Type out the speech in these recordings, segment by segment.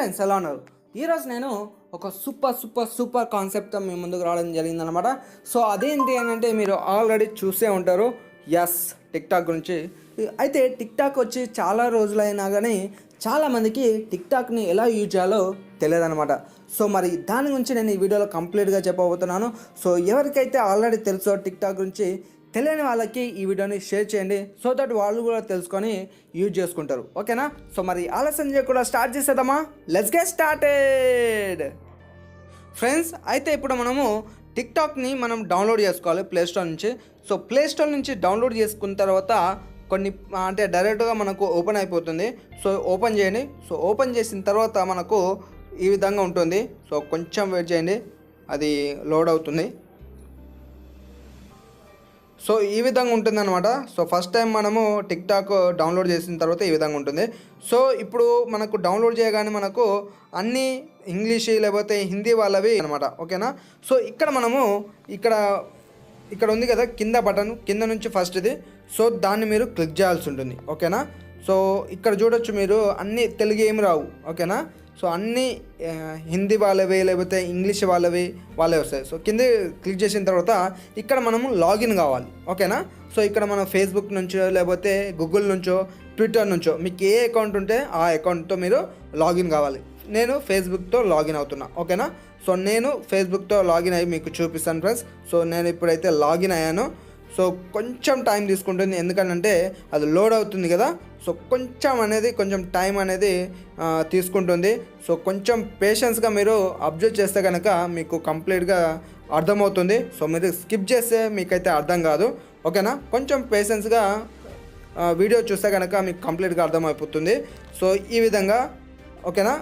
Friends, ఎలా ఉన్నారు? ఈరోజు నేను ఒక సూపర్ కాన్సెప్ట్తో మీ ముందుకు రావడం జరిగిందనమాట. సో అదేంటి అని అంటే మీరు ఆల్రెడీ చూసే ఉంటారు. ఎస్, టిక్టాక్ గురించి. అయితే టిక్టాక్ వచ్చి చాలా రోజులైనా కానీ చాలామందికి టిక్టాక్ని ఎలా యూజ్ చేయాలో తెలియదనమాట. సో మరి దాని గురించి నేను ఈ వీడియోలో కంప్లీట్గా చెప్పబోతున్నాను. సో ఎవరికైతే ఆల్రెడీ తెలుసో టిక్టాక్ గురించి, తెలియని వాళ్ళకి ఈ వీడియోని షేర్ చేయండి, సో దట్ వాళ్ళు కూడా తెలుసుకొని యూజ్ చేసుకుంటారు. ఓకేనా? సో మరి ఆలస్యం చేయకుండా స్టార్ట్ చేసేద్దామా? Let's get started. ఫ్రెండ్స్, అయితే ఇప్పుడు మనము టిక్టాక్ని మనం డౌన్లోడ్ చేసుకోవాలి ప్లేస్టోర్ నుంచి. సో ప్లేస్టోర్ నుంచి డౌన్లోడ్ చేసుకున్న తర్వాత కొన్ని అంటే డైరెక్ట్గా మనకు ఓపెన్ అయిపోతుంది. సో ఓపెన్ చేయండి. సో ఓపెన్ చేసిన తర్వాత మనకు ఈ విధంగా ఉంటుంది. సో కొంచెం వెయిట్ చేయండి, అది లోడ్ అవుతుంది. సో ఈ విధంగా ఉంటుందన్నమాట. సో ఫస్ట్ టైం మనము టిక్టాక్ డౌన్లోడ్ చేసిన తర్వాత ఈ విధంగా ఉంటుంది. సో ఇప్పుడు మనకు డౌన్లోడ్ చేయగానే మనకు అన్నీ ఇంగ్లీష్ లేకపోతే హిందీ వాళ్ళవి అనమాట. ఓకేనా? సో ఇక్కడ మనము ఇక్కడ ఉంది కదా కింద బటన్, కింద నుంచి ఫస్ట్ ఇది. సో దాన్ని మీరు క్లిక్ చేయాల్సి ఉంటుంది. ఓకేనా? సో ఇక్కడ చూడొచ్చు మీరు, అన్నీ తెలుగు ఏమి రావు. ఓకేనా? సో అన్నీ హిందీ వాళ్ళవి లేకపోతే ఇంగ్లీష్ వాళ్ళే వస్తాయి. సో కింద క్లిక్ చేసిన తర్వాత ఇక్కడ మనము లాగిన్ కావాలి. ఓకేనా? సో ఇక్కడ మనం ఫేస్బుక్ నుంచో లేకపోతే గూగుల్ నుంచో ట్విట్టర్ నుంచో మీకు ఏ అకౌంట్ ఉంటే ఆ అకౌంట్తో మీరు లాగిన్ కావాలి. నేను ఫేస్బుక్తో లాగిన్ అవుతున్నా. ఓకేనా? సో నేను ఫేస్బుక్తో లాగిన్ అయ్యి మీకు చూపిస్తాను ఫ్రెండ్స్. సో నేను ఇప్పుడైతే లాగిన్ అయ్యాను. సో కొంచెం టైం తీసుకుంటుంది, ఎందుకంటే అది లోడ్ అవుతుంది కదా. సో కొంచెం టైం అనేది తీసుకుంటుంది. సో కొంచెం పేషెన్స్గా మీరు అబ్జర్వ్ చేస్తే కనుక మీకు కంప్లీట్గా అర్థమవుతుంది. సో మీరు స్కిప్ చేస్తే మీకైతే అర్థం కాదు. ఓకేనా? కొంచెం పేషెన్స్గా వీడియో చూస్తే కనుక మీకు కంప్లీట్గా అర్థమైపోతుంది. సో ఈ విధంగా. ఓకేనా?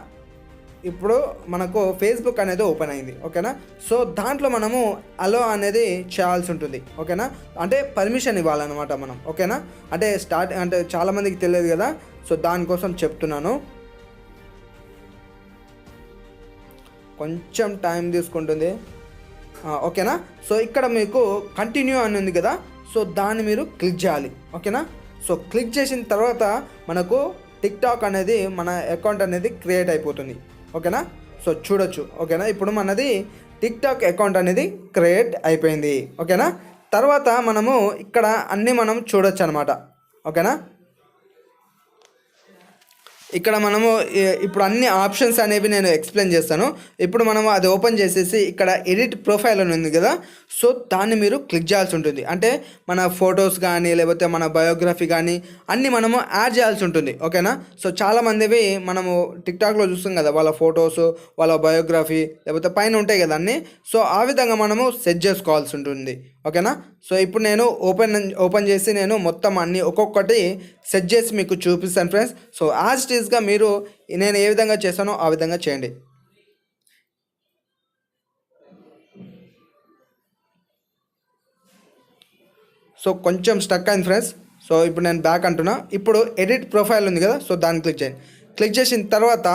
ఇప్పుడు మనకు ఫేస్బుక్ అనేది ఓపెన్ అయింది. ఓకేనా? సో దాంట్లో మనము అలో అనేది చేయాల్సి ఉంటుంది. ఓకేనా? అంటే పర్మిషన్ ఇవ్వాలన్నమాట మనం. ఓకేనా? అంటే చాలామందికి తెలియదు కదా. సో దానికోసం చెప్తున్నాను. కొంచెం టైం తీసుకుంటుంది. ఓకేనా? సో ఇక్కడ మీకు కంటిన్యూ అని ఉంది కదా. సో దాన్ని మీరు క్లిక్ చేయాలి. ఓకేనా? సో క్లిక్ చేసిన తర్వాత మనకు టిక్టాక్ అనేది, మన అకౌంట్ అనేది క్రియేట్ అయిపోతుంది. ఓకేనా? సో చూడొచ్చు. ఓకేనా? ఇప్పుడు మనది టిక్టాక్ అకౌంట్ అనేది క్రియేట్ అయిపోయింది. ఓకేనా? తర్వాత మనము ఇక్కడ అన్నీ మనం చూడొచ్చు అనమాట. ఓకేనా? ఇక్కడ మనము ఇప్పుడు అన్ని ఆప్షన్స్ అనేవి నేను ఎక్స్ప్లెయిన్ చేస్తాను. ఇప్పుడు మనము అది ఓపెన్ చేసేసి ఇక్కడ ఎడిట్ ప్రొఫైల్ అని ఉంది కదా. సో దాన్ని మీరు క్లిక్ చేయాల్సి ఉంటుంది. అంటే మన ఫొటోస్ కానీ లేకపోతే మన బయోగ్రఫీ కానీ అన్నీ మనము యాడ్ చేయాల్సి ఉంటుంది. ఓకేనా? సో చాలామందివి మనము టిక్టాక్లో చూస్తాం కదా, వాళ్ళ ఫొటోస్, వాళ్ళ బయోగ్రఫీ లేకపోతే పైన ఉంటాయి కదా అన్నీ. సో ఆ విధంగా మనము సెట్ చేసుకోవాల్సి ఉంటుంది. ఓకేనా? సో ఇప్పుడు నేను ఓపెన్ చేసి నేను మొత్తం అన్నీ ఒక్కొక్కటి సెట్ చేసి మీకు చూపిస్తాను ఫ్రెండ్స్. సో యాజ్ ఇట్ ఈస్గా మీరు నేను ఏ విధంగా చేస్తానో ఆ విధంగా చేయండి. సో కొంచెం స్టక్ అయింది ఫ్రెండ్స్. సో ఇప్పుడు నేను బ్యాక్ అంటున్నా. ఇప్పుడు ఎడిట్ ప్రొఫైల్ ఉంది కదా. సో దాన్ని క్లిక్ చేయండి. క్లిక్ చేసిన తర్వాత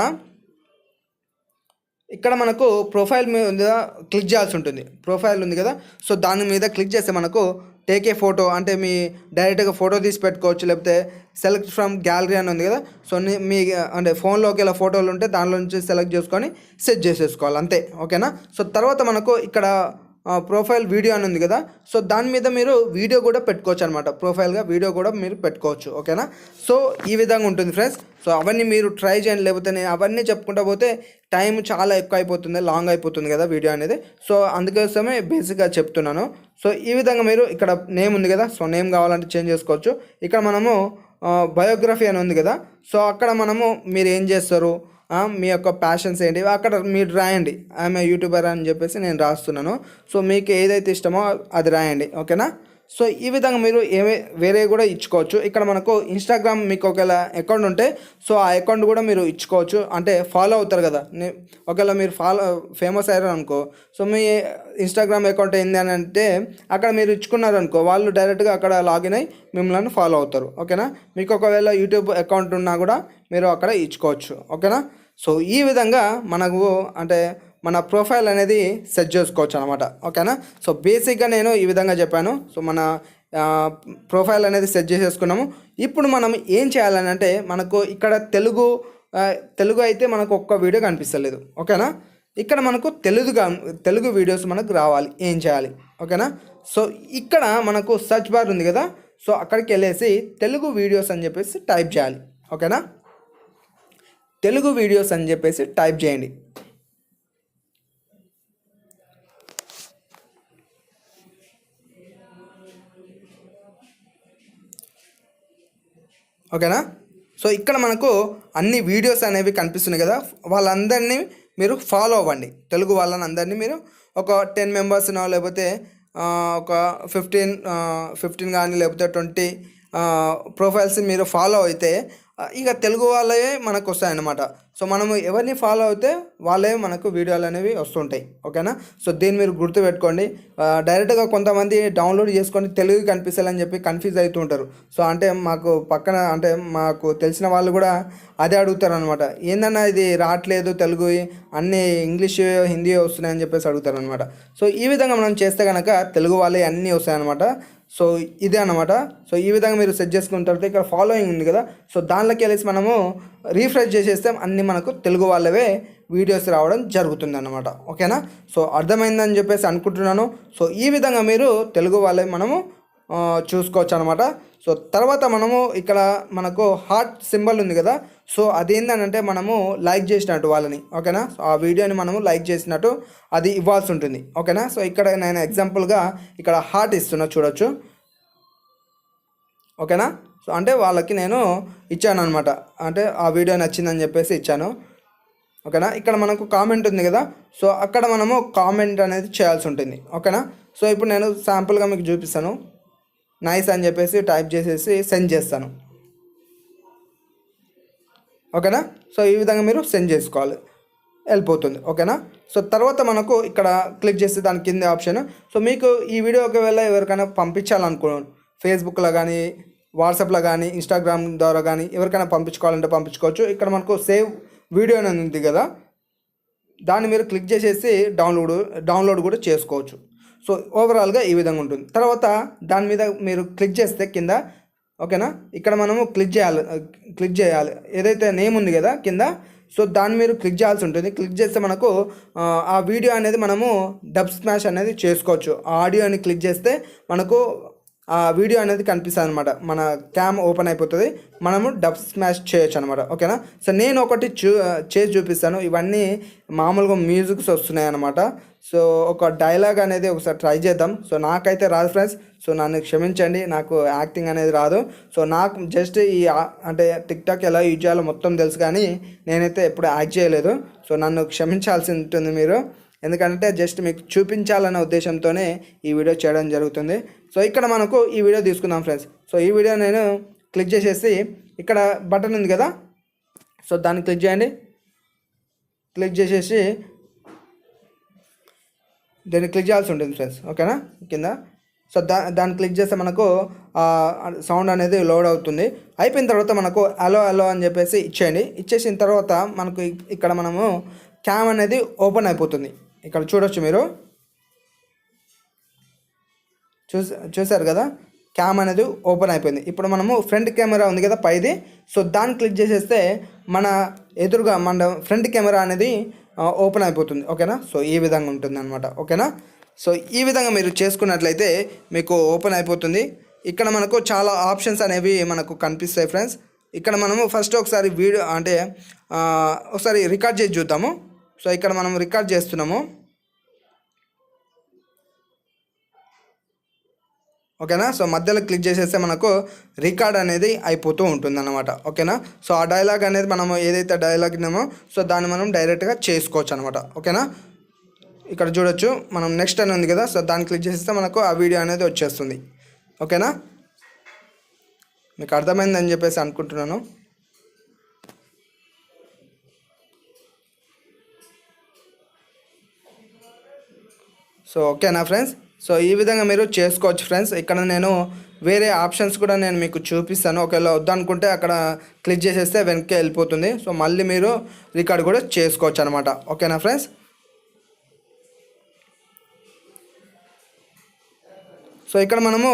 ఇక్కడ మనకు ప్రొఫైల్ మీద క్లిక్ చేయాల్సి ఉంటుంది. ప్రొఫైల్ ఉంది కదా. సో దాని మీద క్లిక్ చేస్తే మనకు టేక్ ఏ ఫోటో, అంటే మీ డైరెక్ట్గా ఫోటో తీసి పెట్టుకోవచ్చు, లేకపోతే సెలెక్ట్ ఫ్రమ్ గ్యాలరీ అని ఉంది కదా. సో మీ అంటే ఫోన్లోకి ఇలా ఫోటోలు ఉంటే దానిలో నుంచి సెలెక్ట్ చేసుకొని సెట్ చేసేసుకోవాలి, అంతే. ఓకేనా? సో తర్వాత మనకు ఇక్కడ ప్రొఫైల్ వీడియో అని ఉంది కదా. సో దాని మీద మీరు వీడియో కూడా పెట్టుకోవచ్చు అనమాట. ప్రొఫైల్గా వీడియో కూడా మీరు పెట్టుకోవచ్చు. ఓకేనా? సో ఈ విధంగా ఉంటుంది ఫ్రెండ్స్. సో అవన్నీ మీరు ట్రై చేయండి, లేకపోతే నేను అవన్నీ చెప్పుకుంటా పోతే టైం చాలా ఎక్కువ అయిపోతుంది, లాంగ్ అయిపోతుంది కదా వీడియో అనేది. సో అందుకోసమే బేసిక్గా చెప్తున్నాను. సో ఈ విధంగా మీరు ఇక్కడ నేమ్ ఉంది కదా. సో నేమ్ కావాలంటే చేంజ్ చేసుకోవచ్చు. ఇక్కడ మనము బయోగ్రఫీ అని ఉంది కదా. సో అక్కడ మనము మీరు ఏం చేస్తారు, మీ యొక్క ప్యాషన్స్ ఏంటి అక్కడ మీరు రాయండి. ఐఎమ్ యూట్యూబర్ అని చెప్పేసి నేను రాస్తున్నాను. సో మీకు ఏదైతే ఇష్టమో అది రాయండి. ఓకేనా? సో ఈ విధంగా మీరు వేరే కూడా ఇచ్చుకోవచ్చు. ఇక్కడ మనకు ఇన్స్టాగ్రామ్ మీకు ఒకవేళ అకౌంట్ ఉంటే సో ఆ అకౌంట్ కూడా మీరు ఇచ్చుకోవచ్చు. అంటే ఫాలో అవుతారు కదా. ఒకవేళ మీరు ఫేమస్ అయ్యారు అనుకో, సో మీ ఇన్స్టాగ్రామ్ అకౌంట్ ఏంది అని అంటే అక్కడ మీరు ఇచ్చుకున్నారు అనుకో, వాళ్ళు డైరెక్ట్గా అక్కడ లాగిన్ అయ్యి మిమ్మల్ని ఫాలో అవుతారు. ఓకేనా? మీకు ఒకవేళ యూట్యూబ్ అకౌంట్ ఉన్నా కూడా మీరు అక్కడ ఇచ్చుకోవచ్చు. ఓకేనా? సో ఈ విధంగా మనకు అంటే మన ప్రొఫైల్ అనేది సెట్ చేసుకోవచ్చు అనమాట. ఓకేనా? సో బేసిక్గా నేను ఈ విధంగా చెప్పాను. సో మన ప్రొఫైల్ అనేది సెట్ చేసేసుకున్నాము. ఇప్పుడు మనం ఏం చేయాలని అంటే మనకు ఇక్కడ తెలుగు తెలుగు అయితే మనకు ఒక్క వీడియో కనిపిస్తలేదు. ఓకేనా, ఇక్కడ మనకు తెలుగు వీడియోస్ మనకు రావాలి, ఏం చేయాలి? ఓకేనా, సో ఇక్కడ మనకు సర్చ్ బార్ ఉంది కదా, సో అక్కడికి వెళ్ళేసి తెలుగు వీడియోస్ అని చెప్పేసి టైప్ చేయాలి. ఓకేనా, తెలుగు వీడియోస్ అని చెప్పేసి టైప్ చేయండి. ఓకేనా, సో ఇక్కడ మనకు అన్ని వీడియోస్ అనేవి కనిపిస్తున్నాయి కదా, వాళ్ళందరినీ మీరు ఫాలో అవ్వండి. తెలుగు వాళ్ళని అందరినీ మీరు ఒక 10 మెంబర్స్నో లేకపోతే ఒక 15 కానీ లేకపోతే 20 ప్రొఫైల్స్ మీరు ఫాలో అయితే ఇక తెలుగు వాళ్ళే మనకు వస్తాయన్నమాట. సో మనము ఎవరిని ఫాలో అయితే వాళ్ళే మనకు వీడియోలు అనేవి వస్తుంటాయి. ఓకేనా, సో దీన్ని మీరు గుర్తుపెట్టుకోండి. డైరెక్ట్గా కొంతమంది డౌన్లోడ్ చేసుకొని తెలుగు కనిపిస్తాయని చెప్పి కన్ఫ్యూజ్ అవుతూ ఉంటారు. సో అంటే మాకు పక్కన అంటే మాకు తెలిసిన వాళ్ళు కూడా అదే అడుగుతారు అనమాట, ఏందన్నా ఇది రావట్లేదు తెలుగు, అన్నీ ఇంగ్లీష్ హిందీ వస్తున్నాయని చెప్పేసి అడుగుతారు అనమాట. సో ఈ విధంగా మనం చేస్తే కనుక తెలుగు వాళ్ళే అన్నీ వస్తాయన్నమాట. సో ఇదే అనమాట. సో ఈ విధంగా మీరు సెట్ చేసుకున్న తర్వాత ఇక్కడ ఫాలోయింగ్ ఉంది కదా, సో దానిలోకి వెళ్ళేసి మనము రీఫ్రెష్ చేసేస్తే అన్నీ మనకు తెలుగు వాళ్ళవే వీడియోస్ రావడం జరుగుతుంది అన్నమాట. ఓకేనా, సో అర్థమైందని చెప్పేసి అనుకుంటున్నాను. సో ఈ విధంగా మీరు తెలుగు వాళ్ళే మనము చూసుకోవచ్చు అనమాట. సో తర్వాత మనము ఇక్కడ మనకు హార్ట్ సింబల్ ఉంది కదా, సో అదేంటంటే మనము లైక్ చేసినట్టు వాళ్ళని. ఓకేనా, సో ఆ వీడియోని మనము లైక్ చేసినట్టు అది ఇవ్వాల్సి ఉంటుంది. ఓకేనా, సో ఇక్కడ నేను ఎగ్జాంపుల్గా ఇక్కడ హార్ట్ ఇస్తున్నా, చూడొచ్చు. ఓకేనా, సో అంటే వాళ్ళకి నేను ఇచ్చాను అనమాట, అంటే ఆ వీడియో నచ్చిందని చెప్పేసి ఇచ్చాను. ఓకేనా, ఇక్కడ మనకు కామెంట్ ఉంది కదా, సో అక్కడ మనము కామెంట్ అనేది చేయాల్సి ఉంటుంది. ఓకేనా, సో ఇప్పుడు నేను శాంపుల్గా మీకు చూపిస్తాను. నైస్ అని చెప్పేసి టైప్ చేసేసి సెండ్ చేస్తాను. ఓకేనా, సో ఈ విధంగా మీరు సెండ్ చేసుకోవాలి, వెళ్ళిపోతుంది. ఓకేనా, సో తర్వాత మనకు ఇక్కడ క్లిక్ చేస్తే దాని కింద ఆప్షన్, సో మీకు ఈ వీడియో ఒకవేళ ఎవరికైనా పంపించాలనుకోండి, ఫేస్బుక్లో కానీ వాట్సాప్లో కానీ ఇన్స్టాగ్రామ్ ద్వారా కానీ ఎవరికైనా పంపించుకోవాలంటే పంపించుకోవచ్చు. ఇక్కడ మనకు సేవ్ వీడియో అని ఉంది కదా, దాన్ని మీరు క్లిక్ చేసేసి డౌన్లోడ్ కూడా చేసుకోవచ్చు. సో ఓవరాల్గా ఈ విధంగా ఉంటుంది. తర్వాత దాని మీద మీరు క్లిక్ చేస్తే కింద, ఓకేనా, ఇక్కడ మనము క్లిక్ చేయాలి ఏదైతే నేమ్ ఉంది కదా కింద, సో దాన్ని మీరు క్లిక్ చేయాల్సి ఉంటుంది. క్లిక్ చేస్తే మనకు ఆ వీడియో అనేది మనము డబ్ స్మాష్ అనేది చేసుకోవచ్చు. ఆ ఆడియోని క్లిక్ చేస్తే మనకు ఆ వీడియో అనేది కనిపిస్తుంది అనమాట, మన క్యామ్ ఓపెన్ అయిపోతుంది, మనము డబ్ స్మాష్ చేయొచ్చు అనమాట. ఓకేనా, సో నేను ఒకటి చేసి చూపిస్తాను. ఇవన్నీ మామూలుగా మ్యూజిక్స్ వస్తున్నాయి అనమాట. సో ఒక డైలాగ్ అనేది ఒకసారి ట్రై చేద్దాం. సో నాకైతే రాదు ఫ్రెండ్స్, సో నన్ను క్షమించండి, నాకు యాక్టింగ్ అనేది రాదు. సో నాకు జస్ట్ ఈ అంటే టిక్టాక్ ఎలా యూజ్ చేయాలో మొత్తం తెలుసు, కానీ నేనైతే ఎప్పుడు యాక్ట్ చేయలేదు. సో నన్ను క్షమించాల్సి ఉంటుంది మీరు, ఎందుకంటే జస్ట్ మీకు చూపించాలనే ఉద్దేశంతోనే ఈ వీడియో చేయడం జరుగుతుంది. సో ఇక్కడ మనకు ఈ వీడియో తీసుకుందాం ఫ్రెండ్స్. సో ఈ వీడియో నేను క్లిక్ చేసేసి ఇక్కడ బటన్ ఉంది కదా, సో దాన్ని క్లిక్ చేయండి. క్లిక్ చేసేసి దీన్ని క్లిక్ చేయాల్సి ఉంటుంది ఫ్రెండ్స్. ఓకేనా, కింద సో దాన్ని క్లిక్ చేస్తే మనకు సౌండ్ అనేది లోడ్ అవుతుంది. అయిపోయిన తర్వాత మనకు అలో అని చెప్పేసి ఇచ్చేయండి. ఇచ్చేసిన తర్వాత మనకు ఇక్కడ మనము క్యామ్ అనేది ఓపెన్ అయిపోతుంది. ఇక్కడ చూడొచ్చు మీరు, చూసారు కదా, క్యామ్ అనేది ఓపెన్ అయిపోయింది. ఇప్పుడు మనము ఫ్రంట్ కెమెరా ఉంది కదా పైది, సో దాన్ని క్లిక్ చేసేస్తే మన ఎదురుగా మన ఫ్రంట్ కెమెరా అనేది ఓపెన్ అయిపోతుంది. ఓకేనా, సో ఈ విధంగా ఉంటుంది అనమాట. ఓకేనా, సో ఈ విధంగా మీరు చేసుకున్నట్లయితే మీకు ఓపెన్ అయిపోతుంది. ఇక్కడ మనకు చాలా ఆప్షన్స్ అనేవి మనకు కనిపిస్తాయి ఫ్రెండ్స్. ఇక్కడ మనము ఫస్ట్ ఒకసారి వీడియో అంటే ఒకసారి రికార్డ్ చేసి చూద్దాము. సో ఇక్కడ మనం రికార్డ్ చేస్తున్నాము. ఓకేనా, సో మధ్యలో క్లిక్ చేసేస్తే మనకు రికార్డ్ అనేది అయిపోతూ ఉంటుంది అన్నమాట. ఓకేనా, సో ఆ డైలాగ్ అనేది మనం ఏదైతే డైలాగ్ ఉన్నామో సో దాన్ని మనం డైరెక్ట్గా చేసుకోవచ్చు అనమాట. ఓకేనా, ఇక్కడ చూడొచ్చు మనం నెక్స్ట్ అని ఉంది కదా, సో దాన్ని క్లిక్ చేసేస్తే మనకు ఆ వీడియో అనేది వచ్చేస్తుంది. ఓకేనా, మీకు అర్థమైందని చెప్పేసి అనుకుంటున్నాను. సో ఓకేనా ఫ్రెండ్స్, సో ఈ విధంగా మీరు చేసుకోవచ్చు ఫ్రెండ్స్. ఇక్కడ నేను వేరే ఆప్షన్స్ కూడా నేను మీకు చూపిస్తాను. ఒకవేళ వద్దనుకుంటే అక్కడ క్లిక్ చేసేస్తే వెనక్కి వెళ్ళిపోతుంది. సో మళ్ళీ మీరు రికార్డ్ కూడా చేసుకోవచ్చు అనమాట. ఓకేనా ఫ్రెండ్స్, సో ఇక్కడ మనము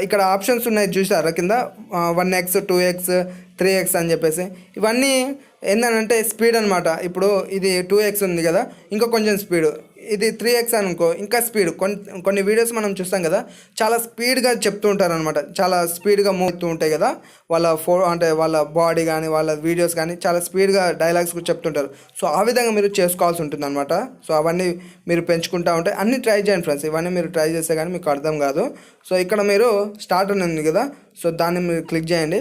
ఇక్కడ ఆప్షన్స్ ఉన్నాయి చూసారా కింద 1x 2x 3x అని చెప్పేసి. ఇవన్నీ ఏంటంటే స్పీడ్ అనమాట. ఇప్పుడు ఇది 2x ఉంది కదా, ఇంకా కొంచెం స్పీడు. ఇది 3x అనుకో, ఇంకా స్పీడ్. కొన్ని వీడియోస్ మనం చూస్తాం కదా, చాలా స్పీడ్గా చెప్తూ ఉంటారనమాట. చాలా స్పీడ్గా మూవ్ అవుతూ ఉంటాయి కదా వాళ్ళ అంటే వాళ్ళ బాడీ కానీ వాళ్ళ వీడియోస్ కానీ చాలా స్పీడ్గా డైలాగ్స్ కూడా చెప్తుంటారు. సో ఆ విధంగా మీరు చేసుకోవాల్సి ఉంటుంది అనమాట. సో అవన్నీ మీరు పెంచుకుంటూ ఉంటే అన్నీ ట్రై చేయండి ఫ్రెండ్స్. ఇవన్నీ మీరు ట్రై చేస్తే కానీ మీకు అర్థం కాదు. సో ఇక్కడ మీరు స్టార్ట్ అని ఉంది కదా, సో దాన్ని మీరు క్లిక్ చేయండి.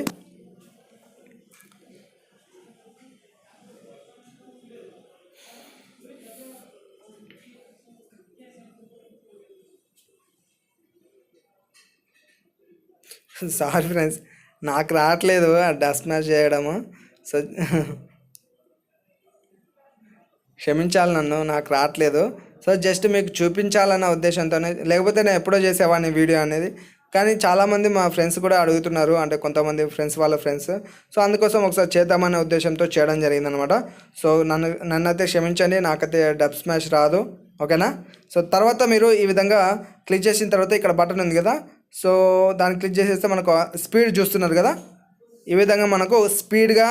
సారీ ఫ్రెండ్స్, నాకు రావట్లేదు ఆ డస్ట్ మ్యాచ్ చేయడము. సో క్షమించాలి నన్ను, నాకు రావట్లేదు. సో జస్ట్ మీకు చూపించాలన్న ఉద్దేశంతోనే, లేకపోతే నేను ఎప్పుడో చేసేవాడిని వీడియో అనేది. కానీ చాలామంది మా ఫ్రెండ్స్ కూడా అడుగుతున్నారు, అంటే కొంతమంది ఫ్రెండ్స్ వాళ్ళ ఫ్రెండ్స్. సో అందుకోసం ఒకసారి చేద్దామనే ఉద్దేశంతో చేయడం జరిగిందనమాట. సో నన్నైతే క్షమించండి, నాకైతే డబ్ స్మాష్ రాదు. ఓకేనా. సో తర్వాత మీరు ఈ విధంగా క్లిక్ చేసిన తర్వాత ఇక్కడ బటన్ ఉంది కదా, సో దాన్ని క్లిక్ చేసేస్తే మనకు స్పీడ్ చూస్తున్నారు కదా, ఈ విధంగా మనకు స్పీడ్గా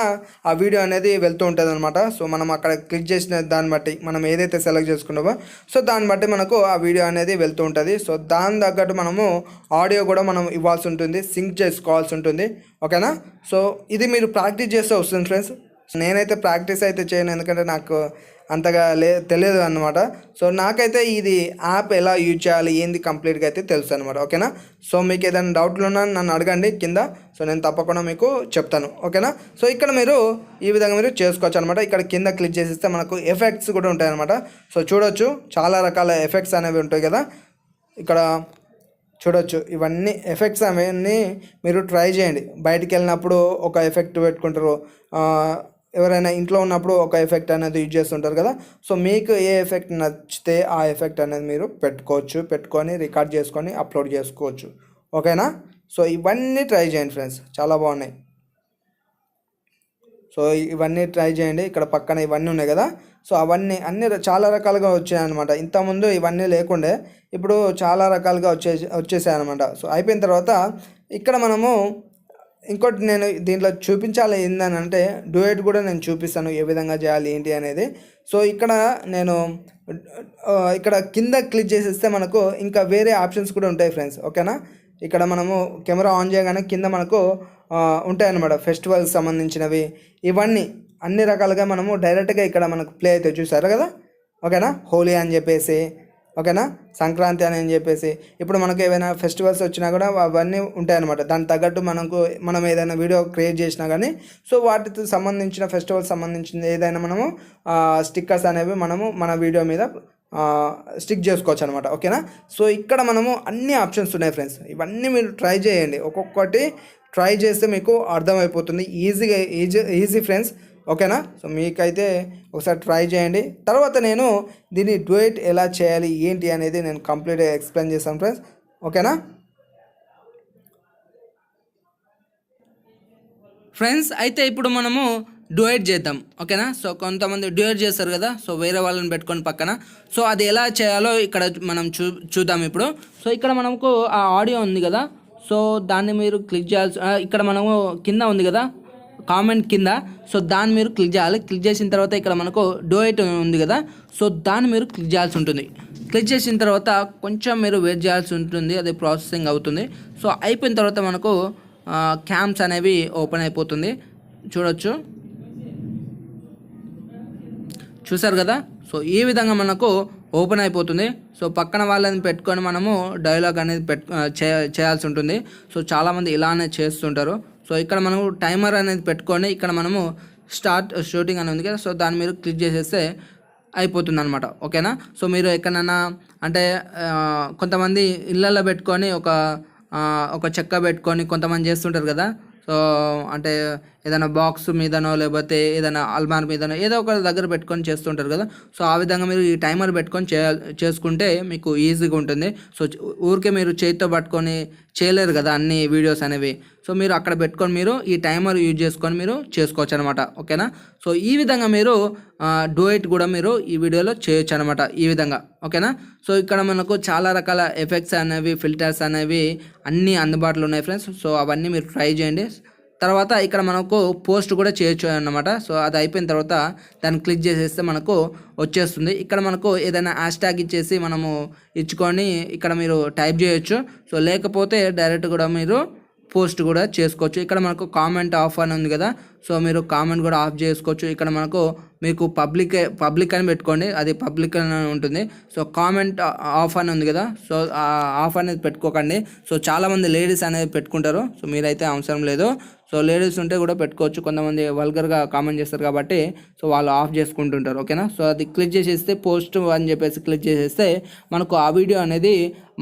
ఆ వీడియో అనేది వెళ్తూ ఉంటుంది అనమాట. సో మనం అక్కడ క్లిక్ చేసిన దాన్ని బట్టి మనం ఏదైతే సెలెక్ట్ చేసుకున్నామో సో దాన్ని బట్టి మనకు ఆ వీడియో అనేది వెళ్తూ ఉంటుంది. సో దాని తగ్గట్టు మనము ఆడియో కూడా మనం ఇవ్వాల్సి ఉంటుంది, సింక్ చేసుకోవాల్సి ఉంటుంది. ఓకేనా. సో ఇది మీరు ప్రాక్టీస్ చేస్తే వస్తుంది ఫ్రెండ్స్. నేనైతే ప్రాక్టీస్ అయితే చేయను, ఎందుకంటే నాకు అంతగా తెలియదు అనమాట. సో నాకైతే ఇది యాప్ ఎలా యూజ్ చేయాలి ఏంది కంప్లీట్గా అయితే తెలుసు అనమాట. ఓకేనా. సో మీకు ఏదైనా డౌట్లు ఉన్నా నన్ను అడగండి కింద, సో నేను తప్పకుండా మీకు చెప్తాను. ఓకేనా. సో ఇక్కడ మీరు ఈ విధంగా మీరు చేసుకోవచ్చు అనమాట. ఇక్కడ కింద క్లిక్ చేసిస్తే మనకు ఎఫెక్ట్స్ కూడా ఉంటాయి అనమాట. సో చూడొచ్చు, చాలా రకాల ఎఫెక్ట్స్ అనేవి ఉంటాయి కదా, ఇక్కడ చూడొచ్చు. ఇవన్నీ ఎఫెక్ట్స్ అవన్నీ మీరు ట్రై చేయండి. బయటికి వెళ్ళినప్పుడు ఒక ఎఫెక్ట్ పెట్టుకుంటారు, ఎవరైనా ఇంట్లో ఉన్నప్పుడు ఒక ఎఫెక్ట్ అనేది యూజ్ చేస్తుంటారు కదా. సో మీకు ఏ ఎఫెక్ట్ నచ్చితే ఆ ఎఫెక్ట్ అనేది మీరు పెట్టుకొని రికార్డ్ చేసుకొని అప్లోడ్ చేసుకోవచ్చు. ఓకేనా. సో ఇవన్నీ ట్రై చేయండి ఫ్రెండ్స్, చాలా బాగున్నాయి. సో ఇవన్నీ ట్రై చేయండి. ఇక్కడ పక్కన ఇవన్నీ ఉన్నాయి కదా, సో అవన్నీ అన్ని చాలా రకాలుగా వచ్చాయన్నమాట. ఇంతకుముందు ఇవన్నీ లేకుండే, ఇప్పుడు చాలా రకాలుగా వచ్చేసాయి అనమాట. సో అయిపోయిన తర్వాత ఇక్కడ మనము ఇంకోటి నేను దీంట్లో చూపించాలి ఏందని అంటే, డ్యూయట్ కూడా నేను చూపిస్తాను ఏ విధంగా చేయాలి ఏంటి అనేది. సో ఇక్కడ నేను ఇక్కడ కింద క్లిక్ చేసేస్తే మనకు ఇంకా వేరే ఆప్షన్స్ కూడా ఉంటాయి ఫ్రెండ్స్. ఓకేనా. ఇక్కడ మనము కెమెరా ఆన్ చేయగానే కింద మనకు ఉంటాయన్నమాట ఫెస్టివల్స్ సంబంధించినవి. ఇవన్నీ అన్ని రకాలుగా మనము డైరెక్ట్గా ఇక్కడ మనకు ప్లే అయితే చూసారు కదా. ఓకేనా. హోలీ అని చెప్పేసి, ఓకేనా, సంక్రాంతి అని చెప్పేసి, ఇప్పుడు మనకు ఏమైనా ఫెస్టివల్స్ వచ్చినా కూడా అవన్నీ ఉంటాయన్నమాట. దానికి తగ్గట్టు మనం ఏదైనా వీడియో క్రియేట్ చేసినా కానీ సో వాటితో సంబంధించిన ఫెస్టివల్స్ సంబంధించిన ఏదైనా మనము స్టిక్కర్స్ అనేవి మనము మన వీడియో మీద స్టిక్ చేసుకోవచ్చు అనమాట. ఓకేనా. సో ఇక్కడ మనము అన్ని ఆప్షన్స్ ఉన్నాయి ఫ్రెండ్స్. ఇవన్నీ మీరు ట్రై చేయండి, ఒక్కొక్కటి ట్రై చేస్తే మీకు అర్థమైపోతుంది. Easy friends. ఓకేనా. సో మీకైతే ఒకసారి ట్రై చేయండి. తర్వాత నేను దీన్ని డ్యూయట్ ఎలా చేయాలి ఏంటి అనేది నేను కంప్లీట్గా ఎక్స్ప్లెయిన్ చేస్తాను ఫ్రెండ్స్. ఓకేనా. ఫ్రెండ్స్ అయితే ఇప్పుడు మనము డ్యూయట్ చేద్దాం. ఓకేనా. సో కొంతమంది డ్యూయట్ చేస్తారు కదా, సో వేరే వాళ్ళని పెట్టుకొని పక్కన. సో అది ఎలా చేయాలో ఇక్కడ మనం చూద్దాం ఇప్పుడు. సో ఇక్కడ మనకు ఆ ఆడియో ఉంది కదా, సో దాన్ని మీరు క్లిక్ చేయాల్సి, ఇక్కడ మనము కింద ఉంది కదా కామెంట్ కింద, సో దాన్ని మీరు క్లిక్ చేయాలి. క్లిక్ చేసిన తర్వాత ఇక్కడ మనకు డ్యూయట్ ఉంది కదా, సో దాన్ని మీరు క్లిక్ చేయాల్సి ఉంటుంది. క్లిక్ చేసిన తర్వాత కొంచెం మీరు వెయిట్ చేయాల్సి ఉంటుంది, అది ప్రాసెసింగ్ అవుతుంది. సో అయిపోయిన తర్వాత మనకు క్యామ్స్ అనేవి ఓపెన్ అయిపోతుంది, చూడొచ్చు, చూసారు కదా. సో ఈ విధంగా మనకు ఓపెన్ అయిపోతుంది. సో పక్కన వాళ్ళని పెట్టుకొని మనము డైలాగ్ అనేది చేయాల్సి ఉంటుంది. సో చాలామంది ఇలానే చేస్తుంటారు. సో ఇక్కడ మనము టైమర్ అనేది పెట్టుకొని ఇక్కడ మనము స్టార్ట్ షూటింగ్ అని ఉంది కదా, సో దాన్ని మీరు క్లిక్ చేసేస్తే అయిపోతుంది అనమాట. ఓకేనా. సో మీరు ఎక్కడైనా అంటే కొంతమంది ఇళ్ళల్లో పెట్టుకొని ఒక చెక్క పెట్టుకొని కొంతమంది చేస్తుంటారు కదా. సో అంటే ఏదైనా బాక్స్ మీదనో లేకపోతే ఏదైనా అల్మార్ మీదనో ఏదో ఒక దగ్గర పెట్టుకొని చేస్తుంటారు కదా. సో ఆ విధంగా మీరు ఈ టైమర్ పెట్టుకొని చేసుకుంటే మీకు ఈజీగా ఉంటుంది. సో ఊరికే మీరు చేతితో పట్టుకొని చేయలేరు కదా అన్ని వీడియోస్ అనేవి. సో మీరు అక్కడ పెట్టుకొని మీరు ఈ టైమర్ యూజ్ చేసుకొని మీరు చేసుకోవచ్చు అనమాట. ఓకేనా. సో ఈ విధంగా మీరు డ్యూయట్ కూడా మీరు ఈ వీడియోలో చేయొచ్చు అనమాట, ఈ విధంగా. ఓకేనా. సో ఇక్కడ మనకు చాలా రకాల ఎఫెక్ట్స్ అనేవి ఫిల్టర్స్ అనేవి అన్నీ అందుబాటులో ఉన్నాయి ఫ్రెండ్స్. సో అవన్నీ మీరు ట్రై చేయండి. తర్వాత ఇక్కడ మనకు పోస్ట్ కూడా చేయొచ్చు అన్నమాట. సో అది అయిపోయిన తర్వాత దాన్ని క్లిక్ చేసేస్తే మనకు వచ్చేస్తుంది. ఇక్కడ మనకు ఏదైనా హ్యాష్ ట్యాగ్ ఇచ్చేసి మనము ఇచ్చుకొని ఇక్కడ మీరు టైప్ చేయొచ్చు. సో లేకపోతే డైరెక్ట్ కూడా మీరు పోస్ట్ కూడా చేసుకోవచ్చు. ఇక్కడ మనకు కామెంట్ ఆఫ్ అని ఉంది కదా, సో మీరు కామెంట్ కూడా ఆఫ్ చేసుకోవచ్చు. ఇక్కడ మనకు మీకు పబ్లిక్ అని పెట్టుకోండి, అది పబ్లిక్ అని ఉంటుంది. సో కామెంట్ ఆఫ్ అని ఉంది కదా, సో ఆఫ్ అనేది పెట్టుకోకండి. సో చాలామంది లేడీస్ అనేది పెట్టుకుంటారు, సో మీరైతే అవసరం లేదు. సో లేడీస్ ఉంటే కూడా పెట్టుకోవచ్చు, కొంతమంది వల్గర్గా కామెంట్ చేస్తారు కాబట్టి సో వాళ్ళు ఆఫ్ చేసుకుంటుంటారు. ఓకేనా, సో అది క్లిక్ చేసేస్తే పోస్ట్ అని చెప్పేసి క్లిక్ చేసేస్తే మనకు ఆ వీడియో అనేది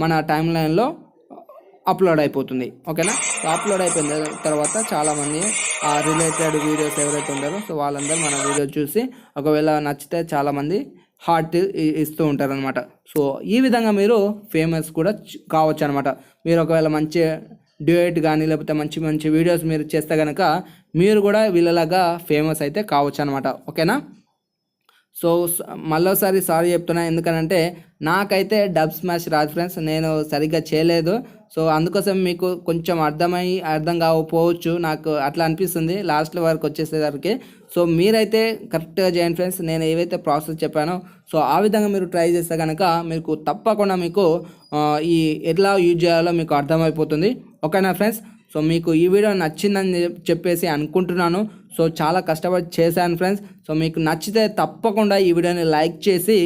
మన టైం లైన్లో అప్లోడ్ అయిపోతుంది. ఓకేనా, సో అప్లోడ్ అయిపోయిన తర్వాత చాలామంది ఆ రిలేటెడ్ వీడియోస్ ఎవరైతే ఉంటారో సో వాళ్ళందరూ మన వీడియో చూసి ఒకవేళ నచ్చితే చాలామంది హార్ట్ ఇస్తూ ఉంటారనమాట. సో ఈ విధంగా మీరు ఫేమస్ కూడా కావచ్చు అనమాట. మీరు ఒకవేళ మంచి డ్యూయట్ కానీ లేకపోతే మంచి మంచి వీడియోస్ మీరు చేస్తే కనుక మీరు కూడా వీళ్ళలాగా ఫేమస్ అయితే కావచ్చు అనమాట. ఓకేనా, సో మళ్ళీసారి సారీ చెప్తున్నా, ఎందుకనంటే నాకైతే డబ్ స్మాష్ రాదు ఫ్రెండ్స్, నేను సరిగ్గా చేయలేదు. సో అందుకోసం మీకు కొంచెం అర్థం కాకపోవచ్చు, నాకు అట్లా అనిపిస్తుంది లాస్ట్ వరకు వచ్చేసేసరికి. సో మీరైతే కరెక్ట్గా చేయండి ఫ్రెండ్స్, నేను ఏవైతే ప్రాసెస్ చెప్పానో సో ఆ విధంగా మీరు ట్రై చేస్తే కనుక మీకు తప్పకుండా మీకు ఈ ఎట్లా యూజ్ చేయాలో మీకు అర్థమైపోతుంది. ఓకేనా ఫ్రెండ్స్, సో మీకు ఈ వీడియో నచ్చిందని చెప్పేసి అనుకుంటున్నాను. సో చాలా కష్టపడి చేశాను ఫ్రెండ్స్. సో మీకు నచ్చితే తప్పకుండా ఈ వీడియోని లైక్ చేసి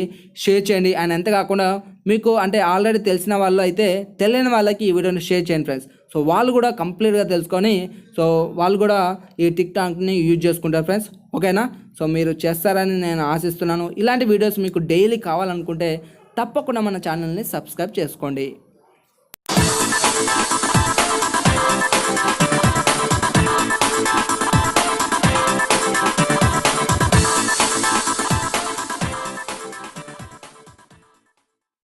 షేర్ చేయండి. అండ్ అంతేకాకుండా మీకు అంటే ఆల్రెడీ తెలిసిన వాళ్ళు అయితే తెలియని వాళ్ళకి ఈ వీడియోని షేర్ చేయండి ఫ్రెండ్స్. సో వాళ్ళు కూడా కంప్లీట్గా తెలుసుకొని సో వాళ్ళు కూడా ఈ టిక్ టాక్ని యూజ్ చేసుకుంటారు ఫ్రెండ్స్. ఓకేనా, సో మీరు చేస్తారని నేను ఆశిస్తున్నాను. ఇలాంటి వీడియోస్ మీకు డైలీ కావాలనుకుంటే తప్పకుండా మన ఛానల్ని సబ్స్క్రైబ్ చేసుకోండి.